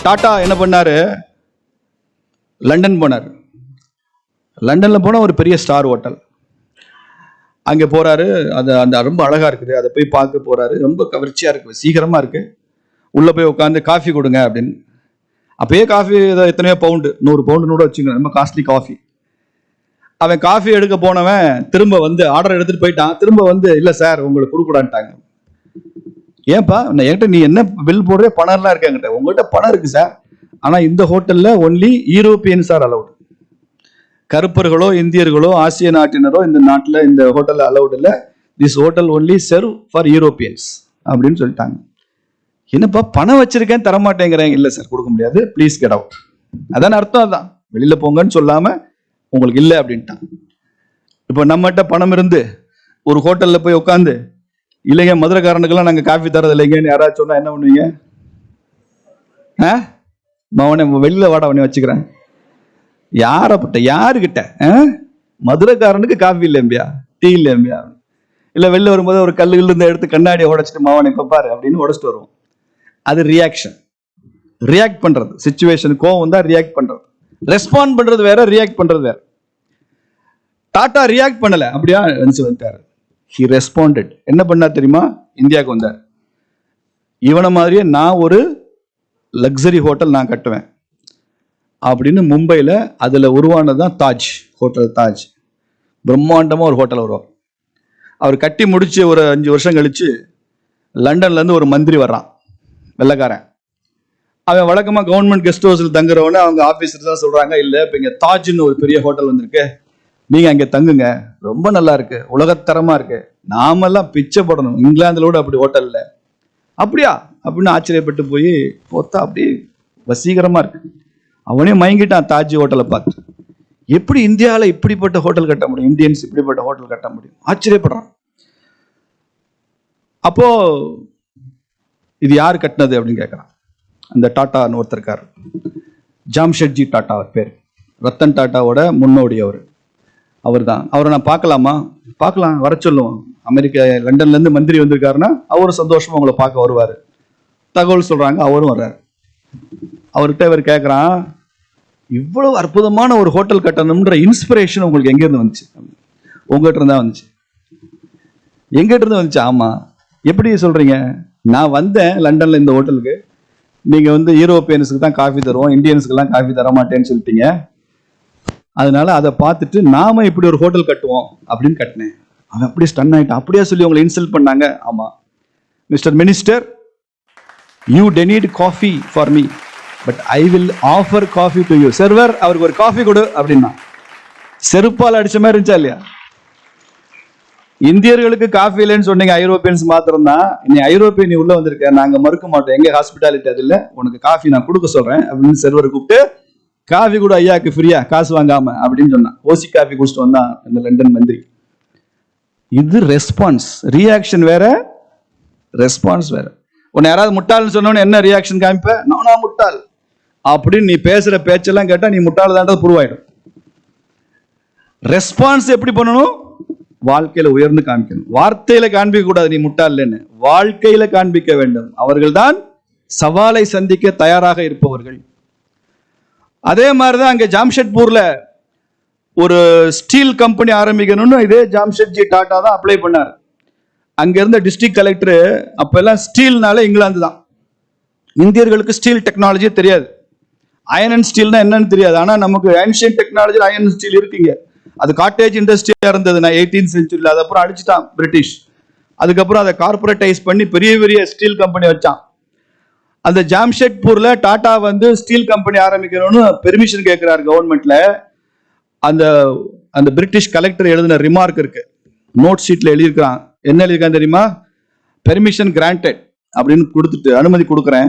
டாடா என்ன பண்ணாரு, லண்டன் போனார். லண்டன்ல போன ஒரு பெரிய ஸ்டார் ஹோட்டல், அங்கே போறாரு. அந்த ரொம்ப அழகா இருக்குது, அதை போய் பார்க்க போறாரு. ரொம்ப கவர்ச்சியா இருக்கு, சீக்கிரமா இருக்கு. உள்ள போய் உட்காந்து காஃபி கொடுங்க அப்படின்னு. அப்பயே காஃபி எத்தனையோ பவுண்டு, 100 பவுண்டு கூட வச்சுங்க, ரொம்ப காஸ்ட்லி காஃபி. அவன் காஃபி எடுக்க போனவன் திரும்ப வந்து ஆர்டர் எடுத்துட்டு போயிட்டான். திரும்ப வந்து இல்லை சார் உங்களுக்கு கொடுக்கூடான்ட்டாங்க. ஏன்பா, என்கிட்ட நீ என்ன பில் போடுற, பணம்லாம் இருக்கு என்கிட்ட. உங்கள்கிட்ட பணம் இருக்கு சார், ஆனால் இந்த ஹோட்டலில் ஒன்லி யூரோப்பியன்ஸ் ஆர் அலவுட். கருப்பர்களோ இந்தியர்களோ ஆசிய நாட்டினரோ இந்த நாட்டில் இந்த ஹோட்டலில் அலவுட் இல்லை. This hotel only serve for Europeans அப்படின்னு சொல்லிட்டாங்க. என்னப்பா பணம் வச்சிருக்கேன் தரமாட்டேங்கிறேன். இல்லை சார் கொடுக்க முடியாது, ப்ளீஸ் கெட் அவுட். அதான் அர்த்தம், அதான் வெளியில போங்கன்னு சொல்லாம உங்களுக்கு இல்லை அப்படின்ட்டான். இப்போ நம்மகிட்ட பணம் இருந்து ஒரு ஹோட்டலில் போய் உட்காந்து, இல்லைங்க மதுரைக்காரனுக்கெல்லாம் நாங்கள் காஃபி தரது இல்லைங்கன்னு யாராச்சும் சொன்னா என்ன பண்ணுவீங்க? மவனை வெளியில வாட அவனை வச்சுக்கிறேன். யாரப்பட்ட யாருக்கிட்ட? மதுரைக்காரனுக்கு காஃபி இல்லைம்பியா, டீ இல்லைம்பியா. இல்லை வெளில வரும்போது ஒரு கல்லுகள் இருந்து எடுத்து கண்ணாடியை உடைச்சிட்டு மாவனை இப்போ பாரு அப்படின்னு உடைச்சிட்டு வருவோம். அது ரியாக்ஷன். ரியாக்ட் பண்றது, சிச்சுவேஷன் கோவம் தான் ரியாக்ட் பண்றது. ரெஸ்பாண்ட் பண்றது வேற, ரியாக்ட் பண்றது வேற. டாடா ரியாக்ட் பண்ணல, அப்படியா வந்துட்டாரு. He responded. என்ன பண்ணார் தெரியுமா? இந்தியாவுக்கு வந்தார். இவனை மாதிரியே நான் ஒரு லக்ஸரி ஹோட்டல் நான் கட்டுவேன் அப்படின்னு மும்பையில் அதில் உருவானதுதான் தாஜ் ஹோட்டல். தாஜ் பிரம்மாண்டமாக ஒரு ஹோட்டல் வருவார். அவர் கட்டி முடிச்சு ஒரு 5 வருஷம் கழிச்சு லண்டன்லேருந்து ஒரு மந்திரி வர்றான், வெள்ளைக்காரன். அவன் வழக்கமாக கவர்மெண்ட் கெஸ்ட் ஹவுஸில் தங்குறவனே அவங்க ஆஃபீஸர் தான் சொல்கிறாங்க, இல்லை இப்போ இங்கே தாஜ்னு ஒரு பெரிய ஹோட்டல் வந்திருக்கு, நீங்கள் அங்கே தங்குங்க, ரொம்ப நல்லா இருக்கு, உலகத்தரமாக இருக்கு. நாமெல்லாம் பிச்சை போடணும், இங்கிலாந்துல கூட அப்படி ஹோட்டல் இல்லை. அப்படியா அப்படின்னு ஆச்சரியப்பட்டு போய் பார்த்தா அப்படி வசீகரமாக இருக்கு. அவனே மயங்கிட்டான் தாஜ் ஹோட்டலை பார்த்து. எப்படி இந்தியாவில் இப்படிப்பட்ட ஹோட்டல் கட்ட முடியும், இந்தியன்ஸ் இப்படிப்பட்ட ஹோட்டல் கட்ட முடியும், ஆச்சரியப்படுறான். அப்போ இது யார் கட்டினது அப்படின்னு கேட்குறான். அந்த டாட்டான்னு ஒருத்தர் இருக்கார், ஜாம்ஷெட்ஜி டாட்டா அவர் பேர். ரத்தன் டாட்டாவோட முன்னோடி அவர் தான். அவரை நான் பார்க்கலாமா? பார்க்கலாம், வர சொல்லுவோம். அமெரிக்கா லண்டன்லேருந்து மந்திரி வந்திருக்காருன்னா அவரும் சந்தோஷமா உங்களை பார்க்க வருவார். தகவல் சொல்கிறாங்க, அவரும் வர்றாரு. அவர்கிட்ட இவர் கேட்குறான், இவ்வளவு அற்புதமான ஒரு ஹோட்டல் கட்டணும்ன்ற இன்ஸ்பிரேஷன் உங்களுக்கு எங்கேருந்து வந்துச்சு? உங்ககிட்ட இருந்தா வந்துச்சு. எங்கிட்ட இருந்து வந்துச்சு? ஆமாம். எப்படி சொல்கிறீங்க? நான் வந்தேன் லண்டனில் இந்த ஹோட்டலுக்கு, நீங்கள் வந்து யூரோப்பியன்ஸுக்கு தான் காஃபி தருவோம், இந்தியன்ஸுக்கெல்லாம் காஃபி தர மாட்டேன்னு சொல்லிட்டீங்க. அதனால அதை பார்த்துட்டு நாம இப்படி ஒரு ஹோட்டல் கட்டுவோம் அப்படின்னு கட்டினேன். அவன் அப்படி ஸ்டன் ஆகிட்டான். அப்படியே சொல்லி உங்களை இன்சல்ட் பண்ணாங்க? ஆமாம். Mister minister, you denied coffee for me, but I will offer coffee to you. Server, அவருக்கு ஒரு காஃபி கொடு அப்படின்னா. செருப்பால் அடிச்ச மாதிரி இருந்துச்சா இல்லையா? இந்தியர்களுக்கு காஃபி இல்லைன்னு சொன்னீங்க, ஐரோப்பியன்ஸ் மாத்திரம் தான். நீ ஐரோப்பியன், நீ உள்ள வந்திருக்க, நாங்க மறுக்க மாட்டோம், எங்க ஹாஸ்பிட்டாலிட்டி அது இல்லை, உனக்கு காஃபி நான் கொடுக்க சொல்றேன் அப்படின்னு சர்வர் கூப்பிட்டு, காஃபி கூட ஐயாக்கு ஃப்ரீயா, காசு வாங்காம அப்படின்னு சொன்னான். ஓசி காஃபி குடிச்சிட்டு வந்தான் இந்த லண்டன் மந்திரி. இது ரெஸ்பான்ஸ். ரியாக்ஷன் வேற, ரெஸ்பான்ஸ் வேற. உன்னை யாராவது முட்டாள்னு சொன்னோன்னு என்ன ரியாக்ஷன் காமிப்ப? நானா முட்டாள் அப்படின்னு நீ பேசுற பேச்செல்லாம் கேட்டா நீ முட்டாள் தான்றது ப்ரூவ் ஆயிடும். ரெஸ்பான்ஸ் எப்படி பண்ணணும்? வாழ்க்கையில உயர்ந்து காமிக்கணும். வார்த்தையில காண்பிக்க கூடாது நீ முட்டாள் இல்லைன்னு, வாழ்க்கையில காண்பிக்க வேண்டும். அவர்கள் தான் சவாலை சந்திக்க தயாராக இருப்பவர்கள். அதே மாதிரிதான் அங்கே ஜாம்ஷெட்பூர்ல ஒரு ஸ்டீல் கம்பெனி ஆரம்பிக்கணும்னு இதே ஜாம்ஷெட்ஜி டாட்டா தான் அப்ளை பண்ணார். அங்க இருந்த டிஸ்ட்ரிக்ட் கலெக்டர், அப்பெல்லாம் ஸ்டீல்னால இங்கிலாந்து தான். இந்தியர்களுக்கு ஸ்டீல் டெக்னாலஜி தெரியாது, அயன் அண்ட் ஸ்டீல்னா என்னன்னு தெரியாது. ஆனா நமக்கு ancient technology iron and steel இருக்குங்க. அது காட்டேஜ் இண்டஸ்ட்ரியா இருந்தது 18th செஞ்சுரியில். அது அப்புறம் அடிச்சுட்டான் பிரிட்டிஷ். அதுக்கப்புறம் அதை கார்பரேட்டைஸ் பண்ணி பெரிய பெரிய ஸ்டீல் கம்பெனி வச்சான். அந்த ஜாம்ஷெட்பூர்ல டாடா வந்து ஸ்டீல் கம்பெனி ஆரம்பிக்கணும்னு பெர்மிஷன் கேட்கிறார் கவர்மெண்ட்ல. அந்த அந்த பிரிட்டிஷ் கலெக்டர் எழுதின ரிமார்க் இருக்கு, நோட் ஷீட்ல எழுதியிருக்கான். என்ன எழுதியிருக்கான் தெரியுமா? பெர்மிஷன் கிராண்டட் அப்படின்னு கொடுத்துட்டு, அனுமதி கொடுக்குறேன்